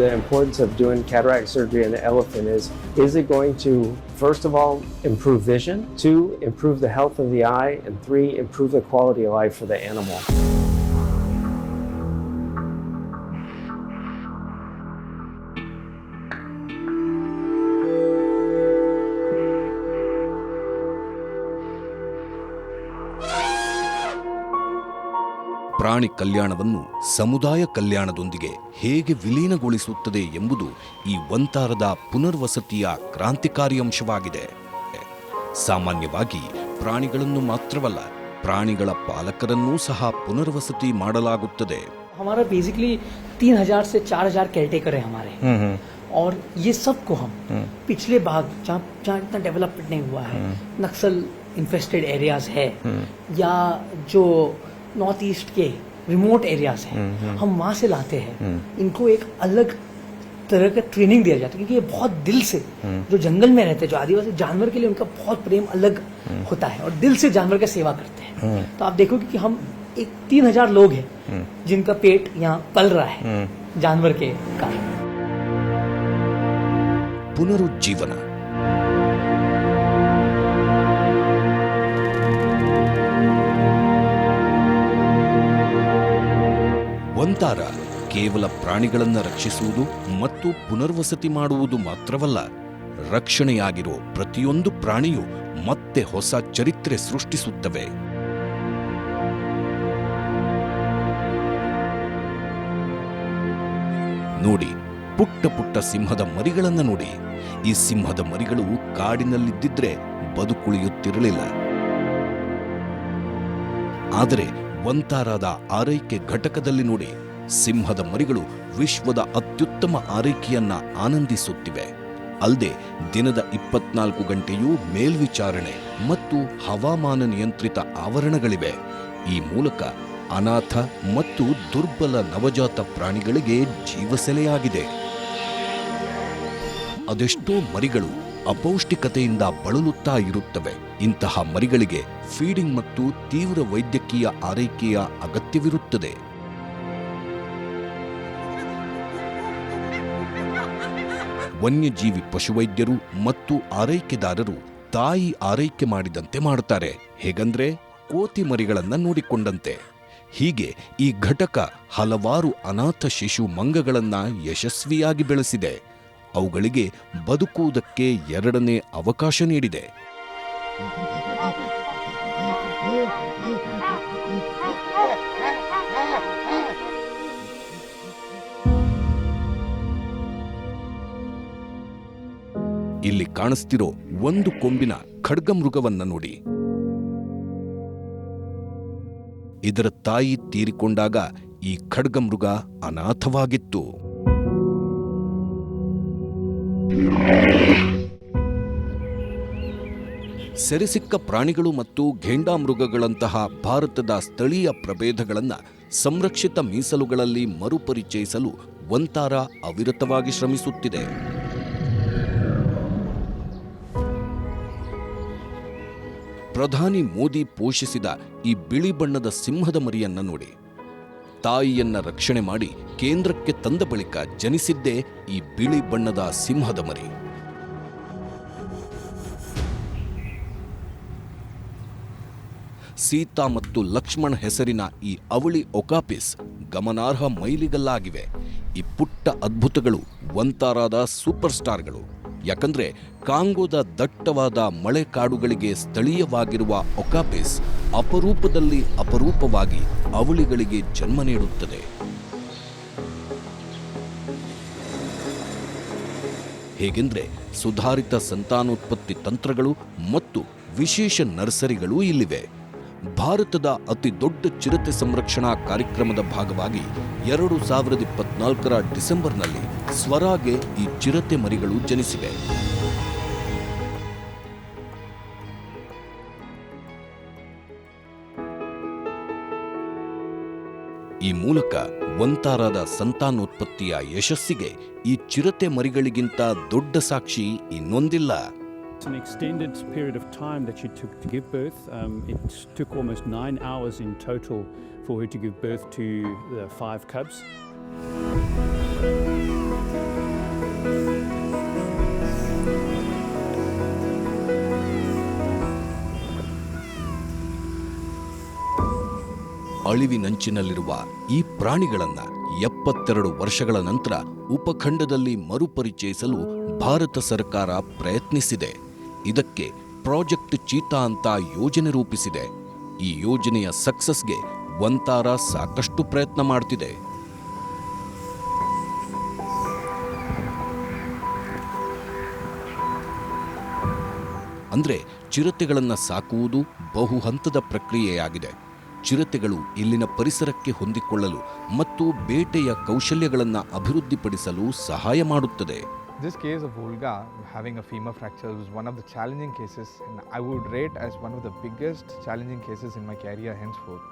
The importance of doing cataract surgery in the elephant is it going to, first of all, improve vision, 2, improve the health of the eye, and 3, improve the quality of life for the animal. ಪ್ರಾಣಿ ಕಲ್ಯಾಣವನ್ನು ಸಮುದಾಯ ಕಲ್ಯಾಣದೊಂದಿಗೆ ಹೇಗೆ ವಿಲೀನಗೊಳಿಸುತ್ತದೆ ಎಂಬುದು ಈ ವಂತಾರದ ಪುನರ್ವಸತಿಯ ಕ್ರಾಂತಿಕಾರಿ ಅಂಶವಾಗಿದೆ. ಸಾಮಾನ್ಯವಾಗಿ ಪ್ರಾಣಿಗಳನ್ನು ಮಾತ್ರವಲ್ಲ, ಪ್ರಾಣಿಗಳ ಪಾಲಕರನ್ನೂ ಸಹ ಪುನರ್ವಸತಿ ಮಾಡಲಾಗುತ್ತದೆ. हमारा बेसिकली 3000 से 4000 केयरटेकर है हमारे, और ये सबको हम पिछले भाग जहाँ इतना डेवलपमेंट नहीं हुआ है, नक्सल इन्फेस्टेड एरियाज है या जो नॉर्थ ईस्ट के रिमोट एरियाज हैं, हम वहाँ से लाते हैं. इनको एक अलग तरह का ट्रेनिंग दिया जाता है, क्योंकि ये बहुत दिल से जो जंगल में रहते हैं, जो आदिवासी जानवर के लिए उनका बहुत प्रेम अलग होता है और दिल से जानवर का सेवा करते हैं. तो आप देखोगे कि हम एक 3000 लोग हैं जिनका पेट यहाँ पल रहा है जानवर के कारण. ಪುನರುಜ್ಜೀವನ. ವಂತಾರ ಕೇವಲ ಪ್ರಾಣಿಗಳನ್ನು ರಕ್ಷಿಸುವುದು ಮತ್ತು ಪುನರ್ವಸತಿ ಮಾಡುವುದು ಮಾತ್ರವಲ್ಲ, ರಕ್ಷಣೆಯಾಗಿರೋ ಪ್ರತಿಯೊಂದು ಪ್ರಾಣಿಯು ಮತ್ತೆ ಹೊಸ ಚರಿತ್ರೆ ಸೃಷ್ಟಿಸುತ್ತವೆ. ನೋಡಿ, ಪುಟ್ಟ ಪುಟ್ಟ ಸಿಂಹದ ಮರಿಗಳನ್ನು ನೋಡಿ. ಈ ಸಿಂಹದ ಮರಿಗಳು ಕಾಡಿನಲ್ಲಿದ್ದಿದ್ರೆ ಬದುಕುಳಿಯುತ್ತಿರಲಿಲ್ಲ. ಆದರೆ ವಂತಾರಾದ ಆರೈಕೆ ಘಟಕದಲ್ಲಿ ನೋಡಿ, ಸಿಂಹದ ಮರಿಗಳು ವಿಶ್ವದ ಅತ್ಯುತ್ತಮ ಆರೈಕೆಯನ್ನ ಆನಂದಿಸುತ್ತಿವೆ. ಅಲ್ಲದೆ ದಿನದ 24 ಗಂಟೆಯೂ ಮೇಲ್ವಿಚಾರಣೆ ಮತ್ತು ಹವಾಮಾನ ನಿಯಂತ್ರಿತ ಆವರಣಗಳಿವೆ. ಈ ಮೂಲಕ ಅನಾಥ ಮತ್ತು ದುರ್ಬಲ ನವಜಾತ ಪ್ರಾಣಿಗಳಿಗೆ ಜೀವಸೆಲೆಯಾಗಿದೆ. ಅದೆಷ್ಟೋ ಮರಿಗಳು ಅಪೌಷ್ಟಿಕತೆಯಿಂದ ಬಳಲುತ್ತಾ ಇರುತ್ತವೆ. ಇಂತಹ ಮರಿಗಳಿಗೆ ಫೀಡಿಂಗ್ ಮತ್ತು ತೀವ್ರ ವೈದ್ಯಕೀಯ ಆರೈಕೆಯ ಅಗತ್ಯವಿರುತ್ತದೆ. ವನ್ಯಜೀವಿ ಪಶುವೈದ್ಯರು ಮತ್ತು ಆರೈಕೆದಾರರು ತಾಯಿ ಆರೈಕೆ ಮಾಡಿದಂತೆ ಮಾಡುತ್ತಾರೆ. ಹೇಗಂದ್ರೆ ಕೋತಿ ಮರಿಗಳನ್ನ ನೋಡಿಕೊಂಡಂತೆ. ಹೀಗೆ ಈ ಘಟಕ ಹಲವಾರು ಅನಾಥ ಶಿಶು ಮಂಗಗಳನ್ನ ಯಶಸ್ವಿಯಾಗಿ ಬೆಳೆಸಿದೆ. ಅವುಗಳಿಗೆ ಬದುಕುವುದಕ್ಕೆ ಎರಡನೇ ಅವಕಾಶ ನೀಡಿದೆ. ಇಲ್ಲಿ ಕಾಣಿಸ್ತಿರೋ ಒಂದು ಕೊಂಬಿನ ಖಡ್ಗಮೃಗವನ್ನ ನೋಡಿ. ಇದರ ತಾಯಿ ತೀರಿಕೊಂಡಾಗ ಈ ಖಡ್ಗಮೃಗ ಅನಾಥವಾಗಿತ್ತು. ಸೆರೆಸಿಕ್ಕ ಪ್ರಾಣಿಗಳು ಮತ್ತು ಘೇಂಡಾಮೃಗಗಳಂತಹ ಭಾರತದ ಸ್ಥಳೀಯ ಪ್ರಭೇದಗಳನ್ನು ಸಂರಕ್ಷಿತ ಮೀಸಲುಗಳಲ್ಲಿ ಮರುಪರಿಚಯಿಸಲು ವಂತಾರ ಅವಿರತವಾಗಿ ಶ್ರಮಿಸುತ್ತಿದೆ. ಪ್ರಧಾನಿ ಮೋದಿ ಪೋಷಿಸಿದ ಈ ಬಿಳಿ ಬಣ್ಣದ ಸಿಂಹದ ಮರಿಯನ್ನ ನೋಡಿ. ತಾಯಿಯನ್ನ ರಕ್ಷಣೆ ಮಾಡಿ ಕೇಂದ್ರಕ್ಕೆ ತಂದ ಬಳಿಕ ಜನಿಸಿದ್ದೇ ಈ ಬಿಳಿ ಬಣ್ಣದ ಸಿಂಹದ ಮರಿ. ಸೀತಾ ಮತ್ತು ಲಕ್ಷ್ಮಣ್ ಹೆಸರಿನ ಈ ಅವಳಿ ಒಕಾಪಿಸ್ ಗಮನಾರ್ಹ ಮೈಲಿಗಲ್ಲಾಗಿವೆ. ಈ ಪುಟ್ಟ ಅದ್ಭುತಗಳು ವಂತಾರಾದ ಸೂಪರ್ ಸ್ಟಾರ್ಗಳು. ಯಾಕಂದ್ರೆ ಕಾಂಗೋದ ದಟ್ಟವಾದ ಮಳೆಕಾಡುಗಳಿಗೆ ಸ್ಥಳೀಯವಾಗಿರುವ ಒಕಾಪಿಸ್ ಅಪರೂಪದಲ್ಲಿ ಅಪರೂಪವಾಗಿ ಅವಳಿಗಳಿಗೆ ಜನ್ಮ ನೀಡುತ್ತದೆ. ಹೇಗೆಂದ್ರೆ ಸುಧಾರಿತ ಸಂತಾನೋತ್ಪತ್ತಿ ತಂತ್ರಗಳು ಮತ್ತು ವಿಶೇಷ ನರ್ಸರಿಗಳು ಇಲ್ಲಿವೆ. ಭಾರತದ ಅತಿ ದೊಡ್ಡ ಚಿರತೆ ಸಂರಕ್ಷಣಾ ಕಾರ್ಯಕ್ರಮದ ಭಾಗವಾಗಿ 2024ರ ಡಿಸೆಂಬರ್ನಲ್ಲಿ ಸ್ವರಾಗೆ ಈ ಚಿರತೆ ಮರಿಗಳು ಜನಿಸಿವೆ. ಈ ಮೂಲಕ ವಂತಾರಾದ ಸಂತಾನೋತ್ಪತ್ತಿಯ ಯಶಸ್ಸಿಗೆ ಈ ಚಿರತೆ ಮರಿಗಳಿಗಿಂತ ದೊಡ್ಡ ಸಾಕ್ಷಿ ಇನ್ನೊಂದಿಲ್ಲ. It's an extended period of time that she took to give birth. It took almost 9 hours in total for her to give birth to the 5 cubs. ಅಳಿವಿನಂಚಿನಲ್ಲಿರುವ ಈ ಪ್ರಾಣಿಗಳನ್ನ 72 ವರ್ಷಗಳ ನಂತರ ಉಪಖಂಡದಲ್ಲಿ ಮರುಪರಿಚಯಿಸಲು ಭಾರತ ಸರ್ಕಾರ ಪ್ರಯತ್ನಿಸಿದೆ. ಇದಕ್ಕೆ ಪ್ರಾಜೆಕ್ಟ್ ಚೀತಾ ಅಂತ ಯೋಜನೆ ರೂಪಿಸಿದೆ. ಈ ಯೋಜನೆಯ ಸಕ್ಸಸ್ಗೆ ವಂತಾರ ಸಾಕಷ್ಟು ಪ್ರಯತ್ನ ಮಾಡ್ತಿದೆ. ಅಂದ್ರೆ ಚಿರತೆಗಳನ್ನ ಸಾಕುವುದು ಬಹು ಹಂತದ ಪ್ರಕ್ರಿಯೆಯಾಗಿದೆ. ಚಿರತೆಗಳು ಇಲ್ಲಿನ ಪರಿಸರಕ್ಕೆ ಹೊಂದಿಕೊಳ್ಳಲು ಮತ್ತು ಬೇಟೆಯ ಕೌಶಲ್ಯಗಳನ್ನು ಅಭಿವೃದ್ಧಿಪಡಿಸಲು ಸಹಾಯ ಮಾಡುತ್ತದೆ. This case of Olga having a femur fracture was one of the challenging cases, and I would rate as one of the biggest challenging cases in my career henceforth,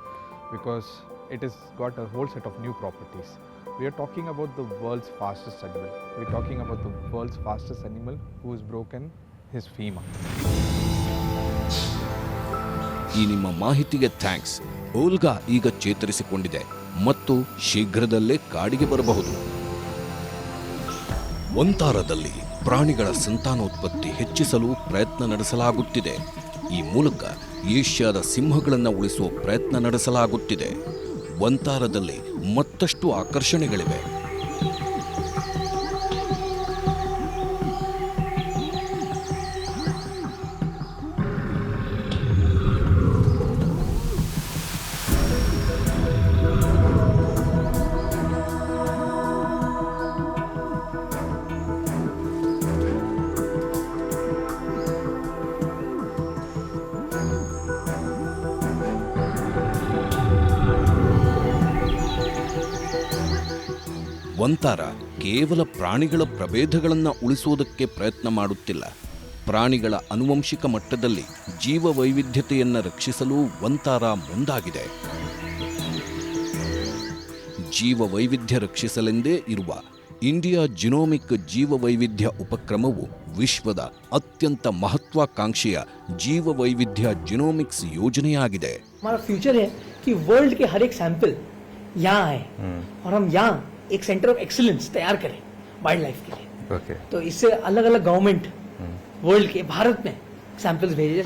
because it has got a whole set of new properties. We are talking about the world's fastest animal. We are talking about the world's fastest animal who has broken his femur. ಈ ನಿಮ್ಮ ಮಾಹಿತಿಗೆ thanks. ಓಲ್ಗಾ ಈಗ ಚೇತರಿಸಿಕೊಂಡಿದೆ ಮತ್ತು ಶೀಘ್ರದಲ್ಲೇ ಕಾಡಿಗೆ ಬರಬಹುದು. ವಂತಾರದಲ್ಲಿ ಪ್ರಾಣಿಗಳ ಸಂತಾನೋತ್ಪತ್ತಿ ಹೆಚ್ಚಿಸಲು ಪ್ರಯತ್ನ ನಡೆಸಲಾಗುತ್ತಿದೆ. ಈ ಮೂಲಕ ಏಷ್ಯಾದ ಸಿಂಹಗಳನ್ನು ಉಳಿಸುವ ಪ್ರಯತ್ನ ನಡೆಸಲಾಗುತ್ತಿದೆ. ವಂತಾರದಲ್ಲಿ ಮತ್ತಷ್ಟು ಆಕರ್ಷಣೆಗಳಿವೆ. ವಂತಾರ ಕೇವಲ ಪ್ರಾಣಿಗಳ ಪ್ರಭೇದಗಳನ್ನು ಉಳಿಸುವುದಕ್ಕೆ ಪ್ರಯತ್ನ ಮಾಡುತ್ತಿಲ್ಲ. ಪ್ರಾಣಿಗಳ ಆನುವಂಶಿಕ ಮಟ್ಟದಲ್ಲಿ ಜೀವ ವೈವಿಧ್ಯತೆಯನ್ನು ರಕ್ಷಿಸಲು ವಂತಾರ ಮುಂದಾಗಿದೆ. ಜೀವ ವೈವಿಧ್ಯ ರಕ್ಷಿಸಲೆಂದೇ ಇರುವ ಇಂಡಿಯಾ ಜಿನೋಮಿಕ್ ಜೀವ ವೈವಿಧ್ಯ ಉಪಕ್ರಮವು ವಿಶ್ವದ ಅತ್ಯಂತ ಮಹತ್ವಾಕಾಂಕ್ಷೆಯ ಜೀವ ವೈವಿಧ್ಯ ಜಿನೋಮಿಕ್ಸ್ ಯೋಜನೆಯಾಗಿದೆ. हमारा फ्यूचर है कि वर्ल्ड के हर एक सैंपल यहाँ आए और हम यहाँ एक सेंटर ऑफ एक्सीलेंस तैयार करें वाइल्ड लाइफ के लिए. Okay. तो इससे अलग अलग गवर्नमेंट वर्ल्ड के भारत में सैंपल्स भेजे.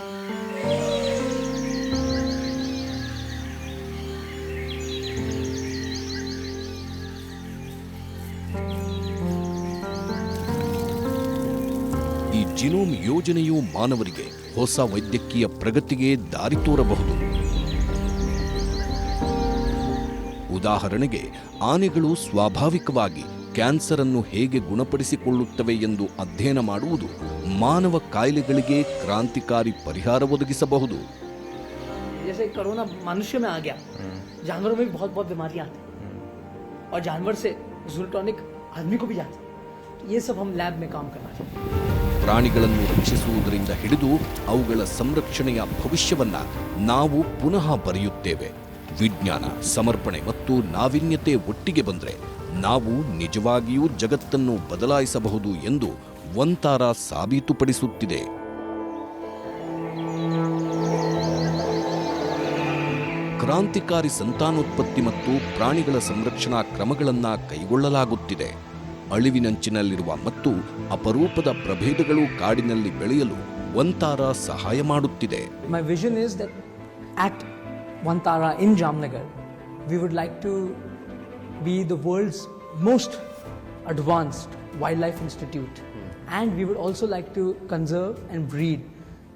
ಈ ಜಿನೋಮ್ ಯೋಜನೆಯು ಮಾನವರಿಗೆ ಹೊಸ ವೈದ್ಯಕೀಯ ಪ್ರಗತಿಗೆ ದಾರಿ ತೋರಬಹುದು. ಉದಾಹರಣೆಗೆ, ಆನೆಗಳು ಸ್ವಾಭಾವಿಕವಾಗಿ ಕ್ಯಾನ್ಸರ್ ಅನ್ನು ಹೇಗೆ ಗುಣಪಡಿಸಿಕೊಳ್ಳುತ್ತವೆ ಎಂದು ಅಧ್ಯಯನ ಮಾಡುವುದು ಮಾನವ ಕಾಯಿಲೆಗಳಿಗೆ ಕ್ರಾಂತಿಕಾರಿ ಪರಿಹಾರ ಒದಗಿಸಬಹುದು. जैसे कोरोना मनुष्य में आ गया, जानवरों में भी बहुत बहुत बीमारियां आती हैं और जानवर से ज़ूटॉनिक आदमी को भी जाती है. तो ये सब हम लैब में काम करना चाहिए. ಪ್ರಾಣಿಗಳನ್ನು ರಕ್ಷಿಸುವುದರಿಂದ ಹಿಡಿದು ಅವುಗಳ ಸಂರಕ್ಷಣೆಯ ಭವಿಷ್ಯವನ್ನ ನಾವು ಪುನಃ ಬರೆಯುತ್ತೇವೆ. ವಿಜ್ಞಾನ, ಸಮರ್ಪಣೆ ಮತ್ತು ನಾವೀನ್ಯತೆ ಒಟ್ಟಿಗೆ ಬಂದರೆ ನಾವು ನಿಜವಾಗಿಯೂ ಜಗತ್ತನ್ನು ಬದಲಾಯಿಸಬಹುದು ಎಂದು ವಂತಾರ ಸಾಬೀತುಪಡಿಸುತ್ತಿದೆ. ಕ್ರಾಂತಿಕಾರಿ ಸಂತಾನೋತ್ಪತ್ತಿ ಮತ್ತು ಪ್ರಾಣಿಗಳ ಸಂರಕ್ಷಣಾ ಕ್ರಮಗಳನ್ನು ಕೈಗೊಳ್ಳಲಾಗುತ್ತಿದೆ. ಅಳಿವಿನಂಚಿನಲ್ಲಿರುವ ಮತ್ತು ಅಪರೂಪದ ಪ್ರಭೇದಗಳು ಕಾಡಿನಲ್ಲಿ ಬೆಳೆಯಲು ವಂತಾರಾ ಸಹಾಯ ಮಾಡುತ್ತಿದೆ. My vision is that at Vantara in Jamnagar, we would like to be the world's most advanced wildlife institute, and we would also like to conserve and breed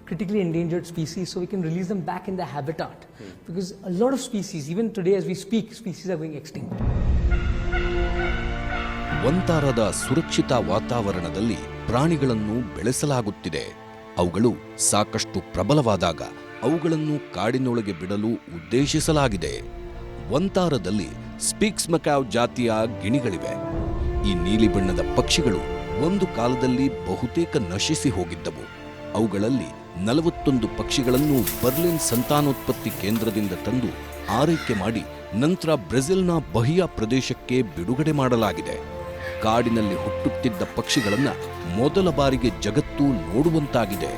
critically endangered species so we can release them back in their habitat, because a lot of species, even today as we speak, species are going extinct. ವಂತಾರದ ಸುರಕ್ಷಿತ ವಾತಾವರಣದಲ್ಲಿ ಪ್ರಾಣಿಗಳನ್ನು ಬೆಳೆಸಲಾಗುತ್ತಿದೆ. ಅವುಗಳು ಸಾಕಷ್ಟು ಪ್ರಬಲವಾದಾಗ ಅವುಗಳನ್ನು ಕಾಡಿನೊಳಗೆ ಬಿಡಲು ಉದ್ದೇಶಿಸಲಾಗಿದೆ. ವಂತಾರದಲ್ಲಿ ಸ್ಪಿಕ್ಸ್ Macau ಜಾತಿಯ ಗಿಣಿಗಳಿವೆ. ಈ ನೀಲಿ ಬಣ್ಣದ ಪಕ್ಷಿಗಳು ಒಂದು ಕಾಲದಲ್ಲಿ ಬಹುತೇಕ ನಶಿಸಿ ಹೋಗಿದ್ದವು. ಅವುಗಳಲ್ಲಿ 41 ಪಕ್ಷಿಗಳನ್ನು ಬರ್ಲಿನ್ ಸಂತಾನೋತ್ಪತ್ತಿ ಕೇಂದ್ರದಿಂದ ತಂದು ಆರೈಕೆ ಮಾಡಿ ನಂತರ ಬ್ರೆಜಿಲ್ನ ಬಹಿಯಾ ಪ್ರದೇಶಕ್ಕೆ ಬಿಡುಗಡೆ ಮಾಡಲಾಗಿದೆ. ಕಾಡಿನಲ್ಲಿ ಹುಟ್ಟುತ್ತಿದ್ದ ಪಕ್ಷಿಗಳನ್ನು ಮೊದಲ ಬಾರಿಗೆ ಜಗತ್ತು ನೋಡುವಂತಾಗಿದೆ.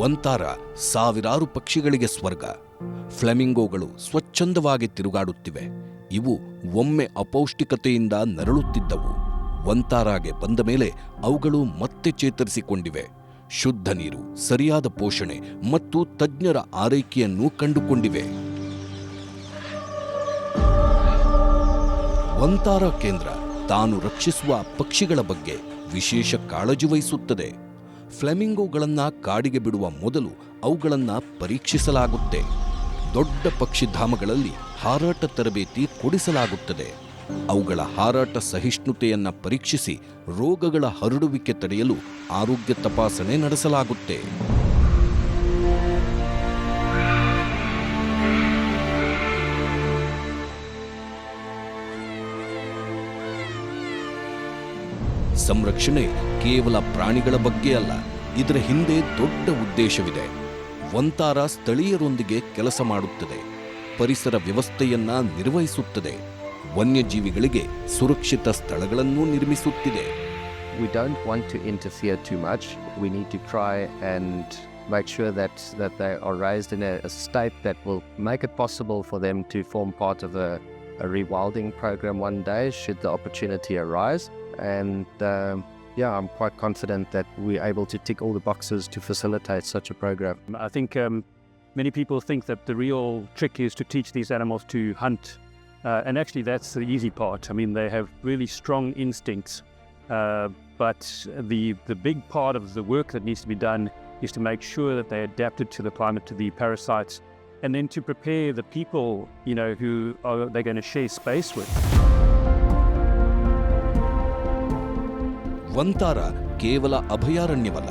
ವಂತಾರ ಸಾವಿರಾರು ಪಕ್ಷಿಗಳಿಗೆ ಸ್ವರ್ಗ. ಫ್ಲೆಮಿಂಗೋಗಳು ಸ್ವಚ್ಛಂದವಾಗಿ ತಿರುಗಾಡುತ್ತಿವೆ. ಇವು ಒಮ್ಮೆ ಅಪೌಷ್ಟಿಕತೆಯಿಂದ ನರಳುತ್ತಿದ್ದವು. ವಂತಾರಾಗೆ ಬಂದ ಮೇಲೆ ಅವುಗಳು ಮತ್ತೆ ಚೇತರಿಸಿಕೊಂಡಿವೆ. ಶುದ್ಧ ನೀರು, ಸರಿಯಾದ ಪೋಷಣೆ ಮತ್ತು ತಜ್ಞರ ಆರೈಕೆಯನ್ನು ಕಂಡುಕೊಂಡಿವೆ. ವಂತಾರ ಕೇಂದ್ರ ತಾನು ರಕ್ಷಿಸುವ ಪಕ್ಷಿಗಳ ಬಗ್ಗೆ ವಿಶೇಷ ಕಾಳಜಿ ವಹಿಸುತ್ತದೆ. ಫ್ಲೆಮಿಂಗೋಗಳನ್ನು ಕಾಡಿಗೆ ಬಿಡುವ ಮೊದಲು ಅವುಗಳನ್ನು ಪರೀಕ್ಷಿಸಲಾಗುತ್ತೆ. ದೊಡ್ಡ ಪಕ್ಷಿಧಾಮಗಳಲ್ಲಿ ಹಾರಾಟ ತರಬೇತಿ ಕೊಡಿಸಲಾಗುತ್ತದೆ. ಅವುಗಳ ಹಾರಾಟ ಸಹಿಷ್ಣುತೆಯನ್ನು ಪರೀಕ್ಷಿಸಿ ರೋಗಗಳ ಹರಡುವಿಕೆ ತಡೆಯಲು ಆರೋಗ್ಯ ತಪಾಸಣೆ ನಡೆಸಲಾಗುತ್ತೆ. ಸಂರಕ್ಷಣೆ ಕೇವಲ ಪ್ರಾಣಿಗಳ ಬಗ್ಗೆ ಅಲ್ಲ, ಇದರ ಹಿಂದೆ ದೊಡ್ಡ ಉದ್ದೇಶವಿದೆ. ವಂತಾರ ಸ್ಥಳೀಯರೊಂದಿಗೆ ಕೆಲಸ ಮಾಡುತ್ತದೆ, ಪರಿಸರ ವ್ಯವಸ್ಥೆಯನ್ನ ನಿರ್ವಹಿಸುತ್ತದೆ, ವನ್ಯಜೀವಿಗಳಿಗೆ ಸುರಕ್ಷಿತ ಸ್ಥಳಗಳನ್ನು ನಿರ್ಮಿಸುತ್ತಿದೆ. We don't want to interfere too much. We need to try and make sure that they are raised in a state that will make it possible for them to form part of a rewilding program one day should the opportunity arise. And I'm quite confident that we're able to tick all the boxes to facilitate such a program. I think many people think that the real trick is to teach these animals to hunt. And actually that's the easy part. I mean, they have really strong instincts. But the big part of the work that needs to be done is to make sure that they adapted to the climate, to the parasites, and then to prepare the people, who they're going to share space with. ವಂತಾರ ಕೇವಲ ಅಭಯಾರಣ್ಯವಲ್ಲ,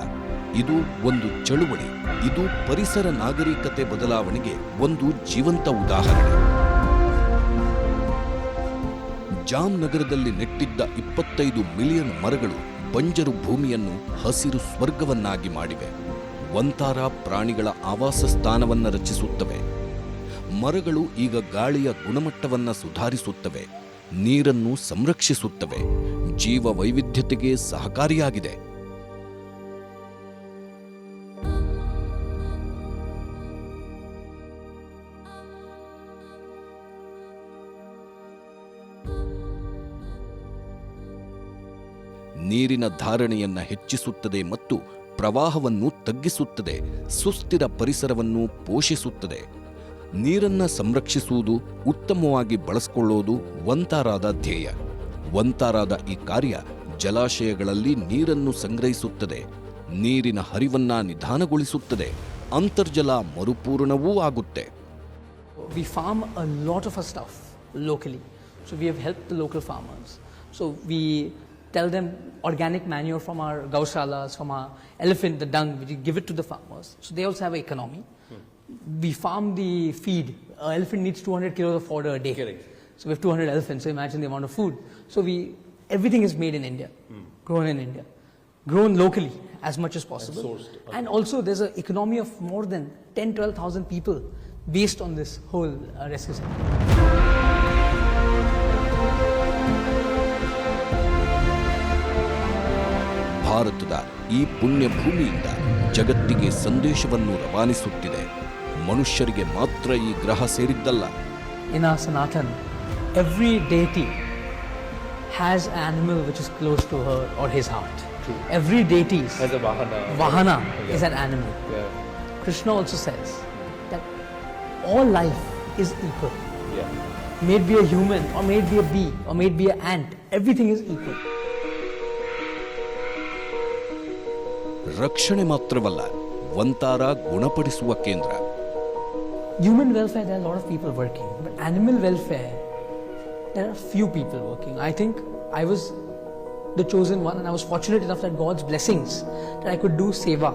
ಇದು ಒಂದು ಚಳುವಳಿ. ಇದು ಪರಿಸರ ನಾಗರಿಕತೆ ಬದಲಾವಣೆಗೆ ಒಂದು ಜೀವಂತ ಉದಾಹರಣೆ. ಜಾಮ್ ನಗರದಲ್ಲಿ ನೆಟ್ಟಿದ್ದ 25 ಮಿಲಿಯನ್ ಮರಗಳು ಬಂಜರು ಭೂಮಿಯನ್ನು ಹಸಿರು ಸ್ವರ್ಗವನ್ನಾಗಿ ಮಾಡಿವೆ. ವಂತಾರ ಪ್ರಾಣಿಗಳ ಆವಾಸ ಸ್ಥಾನವನ್ನು ರಚಿಸುತ್ತವೆ. ಮರಗಳು ಈಗ ಗಾಳಿಯ ಗುಣಮಟ್ಟವನ್ನು ಸುಧಾರಿಸುತ್ತವೆ, ನೀರನ್ನು ಸಂರಕ್ಷಿಸುತ್ತವೆ, ಜೀವ ವೈವಿಧ್ಯತೆಗೆ ಸಹಕಾರಿಯಾಗಿದೆ. ನೀರಿನ ಧಾರಣೆಯನ್ನು ಹೆಚ್ಚಿಸುತ್ತದೆ ಮತ್ತು ಪ್ರವಾಹವನ್ನು ತಗ್ಗಿಸುತ್ತದೆ, ಸುಸ್ಥಿರ ಪರಿಸರವನ್ನು ಪೋಷಿಸುತ್ತದೆ. ನೀರನ್ನು ಸಂರಕ್ಷಿಸುವುದು, ಉತ್ತಮವಾಗಿ ಬಳಸಿಕೊಳ್ಳುವುದು ವಂತಾರಾದ ಧ್ಯೇಯ. ವಂತಾರಾದ ಈ ಕಾರ್ಯ ಜಲಾಶಯಗಳಲ್ಲಿ ನೀರನ್ನು ಸಂಗ್ರಹಿಸುತ್ತದೆ, ನೀರಿನ ಹರಿವನ್ನ ನಿಧಾನಗೊಳಿಸುತ್ತದೆ, ಅಂತರ್ಜಲ ಮರುಪೂರಣವೂ ಆಗುತ್ತೆ. We farm a lot of our stuff locally, so we have helped the local farmers. So we tell them organic manure from our gaushalas, from our elephant, the dung, we give it to the farmers. So they also have an economy. We farm the feed. An elephant needs 200 kilos of fodder a day. Correct. So we have 200 elephants, so imagine the amount of food. So everything is made in India. grown in India, grown locally as much as possible. And also there's an economy of more than 10-12,000 people based on this whole rescue center. ಭಾರತದ ಈ ಪುಣ್ಯ ಭೂಮಿಯಿಂದ ಜಗತ್ತಿಗೆ ಸಂದೇಶವನ್ನು ರವಾನಿಸುತ್ತಿದೆ. ಮನುಷ್ಯರಿಗೆ ಮಾತ್ರ ಈ ಗ್ರಹ ಸೇರಿದ್ದಲ್ಲ. In our Sanatan, every deity has an animal which is close to her or his heart. True. Every deity Has a Vahana. Vahana Yeah. is an animal. Yeah. Krishna also says that all life is equal. Yeah. May it be a human, or may it be a bee, or may it be an ant, everything is equal. ರಕ್ಷಣೆ ಮಾತ್ರವಲ್ಲ, ವಂತಾರ ಗುಣಪಡಿಸುವ ಕೇಂದ್ರ. Human welfare, there are a lot of people working, but animal welfare, there are few people working. I think I was the chosen one, and I was fortunate enough that God's blessings that I could do seva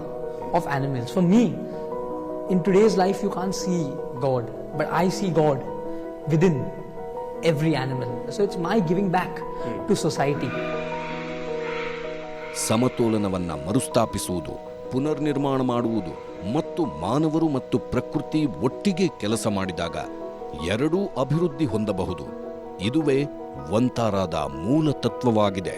of animals. For me, in today's life, you can't see God, but I see God within every animal. So it's my giving back to society. ಸಮತೋಲನವನ್ನ ಮರುಸ್ಥಾಪಿಸುವುದು, ಪುನರ್ನಿರ್ಮಾಣ ಮಾಡುವುದು ಮತ್ತು ಮಾನವರು ಮತ್ತು ಪ್ರಕೃತಿ ಒಟ್ಟಿಗೆ ಕೆಲಸ ಮಾಡಿದಾಗ ಎರಡೂ ಅಭಿವೃದ್ಧಿ ಹೊಂದಬಹುದು. ಇದುವೇ ವಂತಾರಾದ ಮೂಲ ತತ್ವವಾಗಿದೆ.